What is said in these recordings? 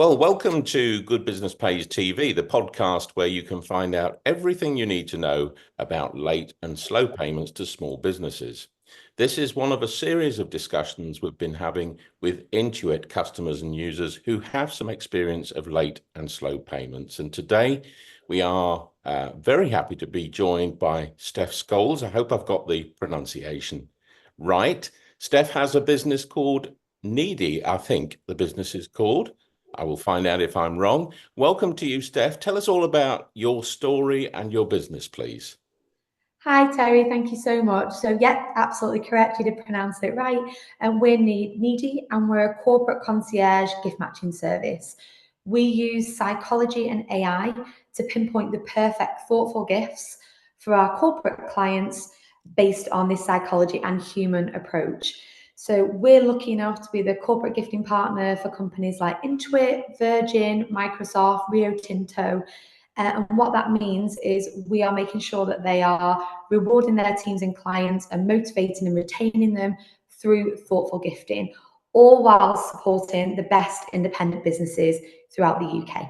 Well, welcome to Good Business Pays TV, the podcast where you can find out everything you need to know about late and slow payments to small businesses. This is one of a series of discussions we've been having with Intuit customers and users who have some experience of late and slow payments. And today we are very happy to be joined by Steph Scholes. I hope I've got the pronunciation right. Steph has a business called Needi, I think the business is called. I will find out if I'm wrong. Welcome to you, Steph. Tell us all about your story and your business, please. Hi, Terry. Thank you so much. So, yeah, absolutely correct. You did pronounce it right. And we're Needi, and we're a corporate concierge gift matching service. We use psychology and AI to pinpoint the perfect, thoughtful gifts for our corporate clients based on this psychology and human approach. So we're lucky enough to be the corporate gifting partner for companies like Intuit, Virgin, Microsoft, Rio Tinto. And what that means is we are making sure that they are rewarding their teams and clients and motivating and retaining them through thoughtful gifting, all while supporting the best independent businesses throughout the UK.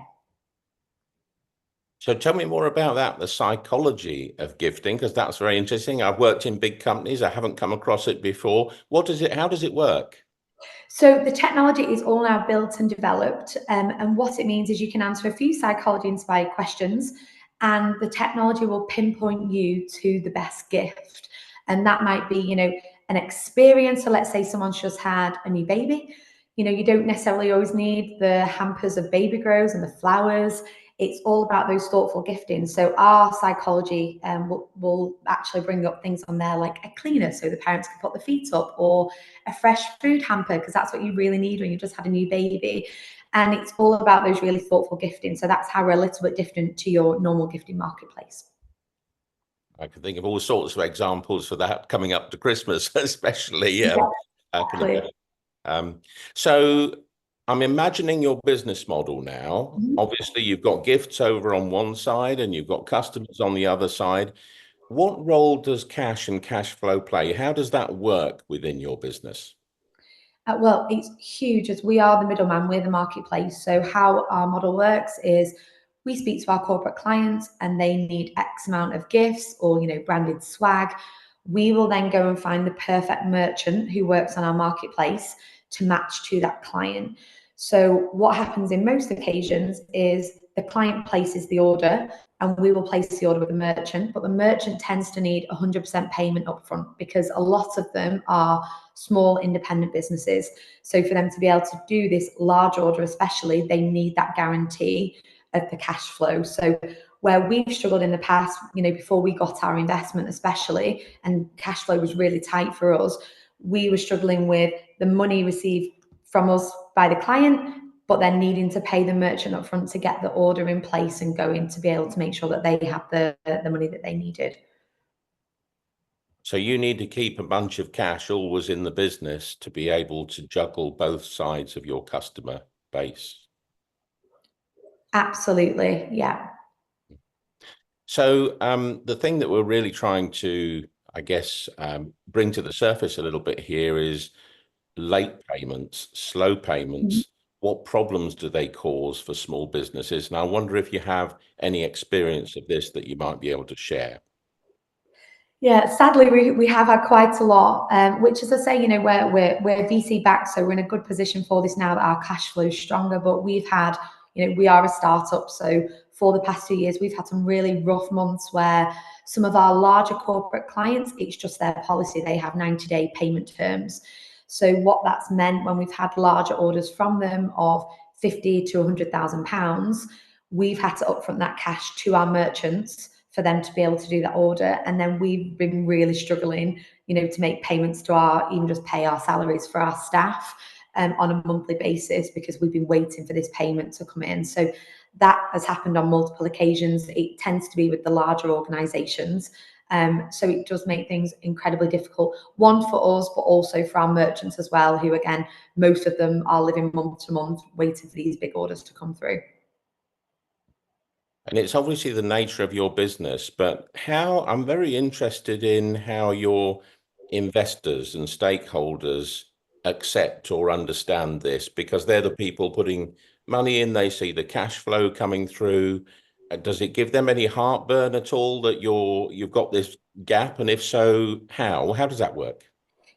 So tell me more about that, the psychology of gifting, because that's very interesting. I've worked in big companies. I haven't come across it before. How does it work? So the technology is all now built and developed. And what it means is you can answer a few psychology inspired questions and the technology will pinpoint you to the best gift. And that might be, an experience. So let's say someone's just had a new baby. You don't necessarily always need the hampers of baby grows and the flowers. It's all about those thoughtful giftings. So our psychology will actually bring up things on there like a cleaner so the parents can put the feet up, or a fresh food hamper because that's what you really need when you've just had a new baby. And it's all about those really thoughtful gifting. So that's how we're a little bit different to your normal gifting marketplace. I can think of all sorts of examples for that coming up to Christmas, especially. Exactly. So I'm imagining your business model now. Mhm. Obviously, you've got gifts over on one side and you've got customers on the other side. What role does cash and cash flow play? How does that work within your business? Well, it's huge as we are the middleman, we're the marketplace. So how our model works is we speak to our corporate clients and they need X amount of gifts or, branded swag. We will then go and find the perfect merchant who works on our marketplace to match to that client. So what happens in most occasions is the client places the order and we will place the order with the merchant, but the merchant tends to need 100% payment upfront because a lot of them are small independent businesses. So for them to be able to do this large order, especially, they need that guarantee of the cash flow. So where we've struggled in the past, before we got our investment, especially, and cash flow was really tight for us, we were struggling with the money received from us by the client, but then needing to pay the merchant up front to get the order in place and going to be able to make sure that they have the money that they needed. So you need to keep a bunch of cash always in the business to be able to juggle both sides of your customer base. Absolutely, yeah. So the thing that we're really trying to, I guess, bring to the surface a little bit here is late payments, slow Mhm. payments. What problems do they cause for small businesses? And I wonder if you have any experience of this that you might be able to share. Yeah, sadly, we have had quite a lot, which, as I say, we're VC backed, so we're in a good position for this now that our cash flow is stronger. But we've had, we are a startup, so for the past 2 years, we've had some really rough months where some of our larger corporate clients, it's just their policy; they have 90-day payment terms. So what that's meant when we've had larger orders from them of 50 to £100,000, we've had to upfront that cash to our merchants for them to be able to do that order. And then we've been really struggling, to make payments to even just pay our salaries for our staff on a monthly basis because we've been waiting for this payment to come in. So that has happened on multiple occasions. It tends to be with the larger organizations. So it does make things incredibly difficult, one for us, but also for our merchants as well, who, again, most of them are living month to month waiting for these big orders to come through. And it's obviously the nature of your business, but I'm very interested in how your investors and stakeholders accept or understand this, because they're the people putting money in, they see the cash flow coming through. Does it give them any heartburn at all that you've got this gap? And if so, how? How does that work?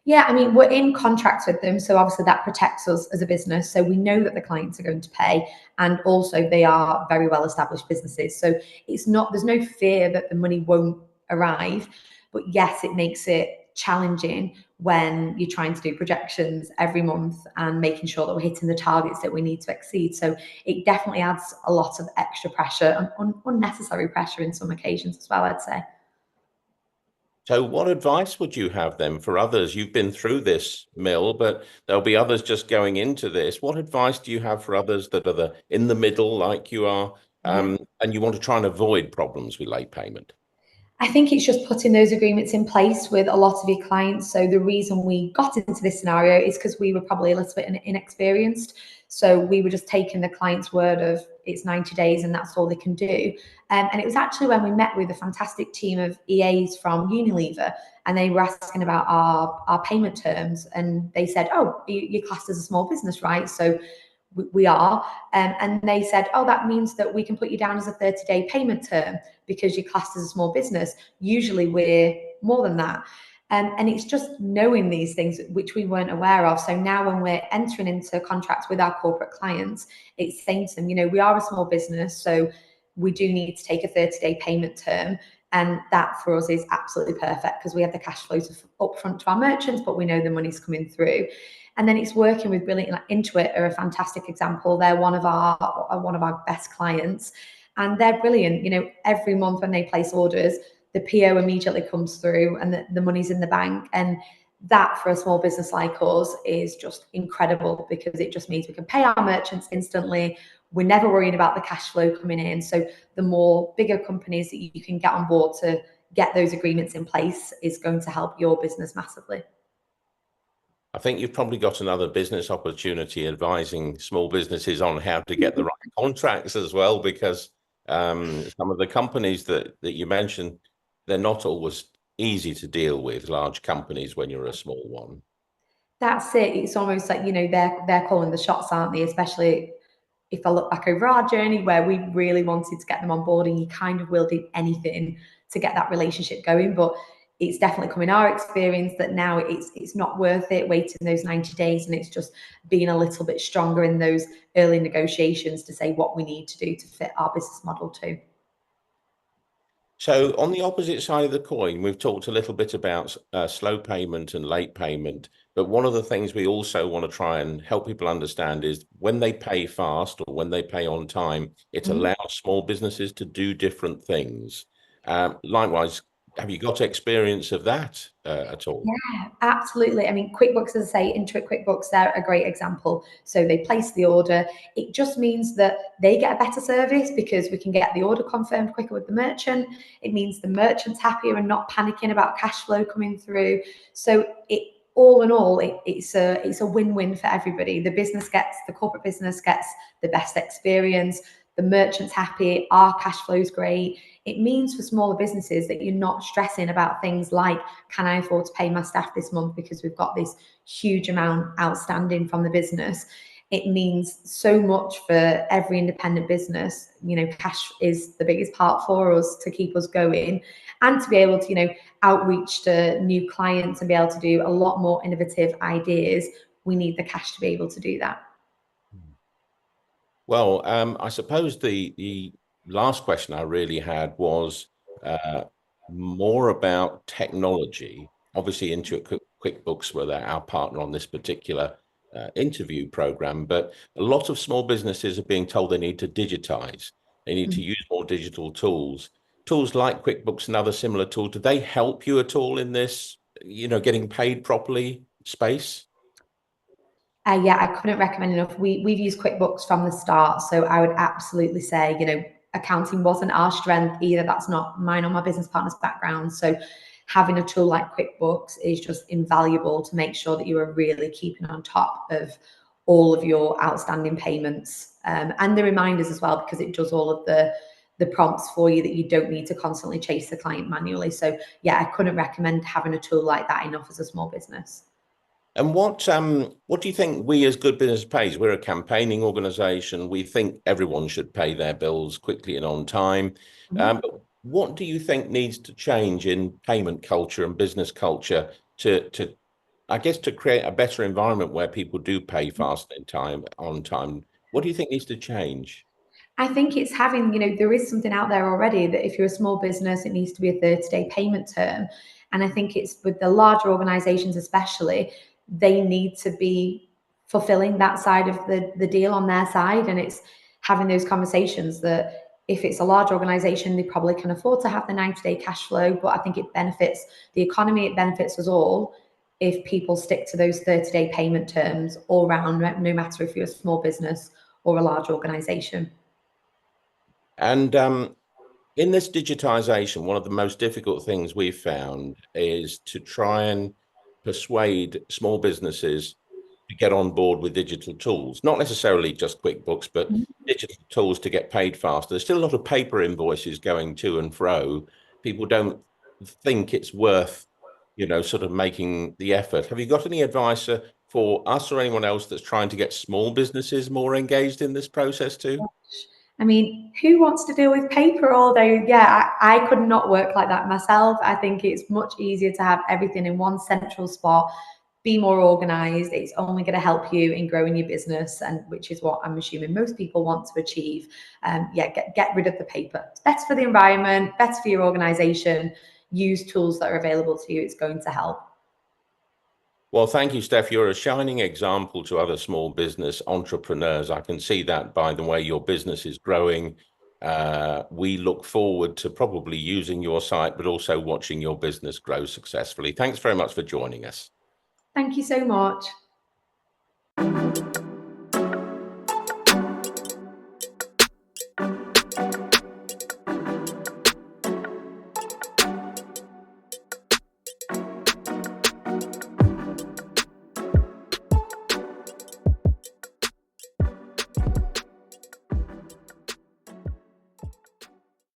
Yeah, I mean, we're in contracts with them, so obviously that protects us as a business. So we know that the clients are going to pay, and also they are very well established businesses. So there's no fear that the money won't arrive. But yes, it makes it challenging when you're trying to do projections every month and making sure that we're hitting the targets that we need to exceed. So it definitely adds a lot of extra pressure and unnecessary pressure in some occasions as well, I'd say. So what advice would you have then for others? You've been through this mill, but there'll be others just going into this. What advice do you have for others that are in the middle like you are, Yeah. and you want to try and avoid problems with late payment? I think it's just putting those agreements in place with a lot of your clients. So the reason we got into this scenario is because we were probably a little bit inexperienced. So we were just taking the client's word of it's 90 days and that's all they can do. And it was actually when we met with a fantastic team of EAs from Unilever, and they were asking about our payment terms, and they said, oh, you're classed as a small business, right? So we are. And they said, oh, that means that we can put you down as a 30-day payment term because you're classed as a small business. Usually we're more than that. And it's just knowing these things which we weren't aware of. So now when we're entering into contracts with our corporate clients, it's saying to them, we are a small business, so we do need to take a 30-day payment term. And that for us is absolutely perfect because we have the cash flows upfront to our merchants, but we know the money's coming through. And then it's working with brilliant, like Intuit are a fantastic example. They're one of our best clients, and they're brilliant. Every month when they place orders, the PO immediately comes through and the money's in the bank. And that for a small business like us is just incredible because it just means we can pay our merchants instantly. We're never worrying about the cash flow coming in. So the more bigger companies that you can get on board to get those agreements in place is going to help your business massively. I think you've probably got another business opportunity advising small businesses on how to get the right contracts as well, because some of the companies that you mentioned, they're not always easy to deal with, large companies, when you're a small one. That's it. It's almost like, they're calling the shots, aren't they? Especially if I look back over our journey where we really wanted to get them on board, and you kind of will do anything to get that relationship going. But it's definitely come in our experience that now it's not worth it waiting those 90 days, and it's just being a little bit stronger in those early negotiations to say what we need to do to fit our business model too. So on the opposite side of the coin, we've talked a little bit about slow payment and late payment, but one of the things we also want to try and help people understand is when they pay fast or when they pay on time, it allows small businesses to do different things. Likewise, have you got experience of that at all? Yeah, absolutely. I mean, QuickBooks, as I say, Intuit QuickBooks, they're a great example. So they place the order. It just means that they get a better service because we can get the order confirmed quicker with the merchant. It means the merchant's happier and not panicking about cash flow coming through. So all in all, it's a win-win for everybody. The corporate business gets the best experience. The merchant's happy. Our cash flow's great. It means for smaller businesses that you're not stressing about things like, can I afford to pay my staff this month because we've got this huge amount outstanding from the business. It means so much for every independent business. Cash is the biggest part for us to keep us going, and to be able to, outreach to new clients and be able to do a lot more innovative ideas. We need the cash to be able to do that. Well, I suppose the last question I really had was uh, more about technology. Obviously, Intuit QuickBooks were our partner on this particular interview program, but a lot of small businesses are being told they need to digitize. They need to use more digital tools. Tools like QuickBooks and other similar tools, do they help you at all in this, getting paid properly space? Yeah, I couldn't recommend enough. We've used QuickBooks from the start, so I would absolutely say, accounting wasn't our strength either. That's not mine or my business partner's background. So having a tool like QuickBooks is just invaluable to make sure that you are really keeping on top of all of your outstanding payments, and the reminders as well, because it does all of the prompts for you that you don't need to constantly chase the client manually. So yeah, I couldn't recommend having a tool like that enough as a small business. And what do you think we as Good Business Pays? We're a campaigning organization. We think everyone should pay their bills quickly and on time. But what do you think needs to change in payment culture and business culture to I guess to create a better environment where people do pay fast in time on time? What do you think needs to change? I think it's having, there is something out there already that if you're a small business, it needs to be a 30-day payment term. And I think it's with the larger organizations, especially, they need to be fulfilling that side of the deal on their side. And it's having those conversations that if it's a large organization, they probably can afford to have the 90-day cash flow. But I think it benefits the economy, it benefits us all if people stick to those 30-day payment terms all round, no matter if you're a small business or a large organization. And in this digitization, one of the most difficult things we've found is to try and persuade small businesses to get on board with digital tools, not necessarily just QuickBooks, but digital tools to get paid faster. There's still a lot of paper invoices going to and fro. People don't think it's worth, sort of making the effort. Have you got any advice for us or anyone else that's trying to get small businesses more engaged in this process too? I mean, who wants to deal with paper all day? Yeah, I could not work like that myself. I think it's much easier to have everything in one central spot, be more organized. It's only going to help you in growing your business, and which is what I'm assuming most people want to achieve. Yeah, get rid of the paper. It's better for the environment, better for your organization. Use tools that are available to you. It's going to help. Well, thank you, Steph. You're a shining example to other small business entrepreneurs. I can see that by the way your business is growing. We look forward to probably using your site, but also watching your business grow successfully. Thanks very much for joining us. Thank you so much.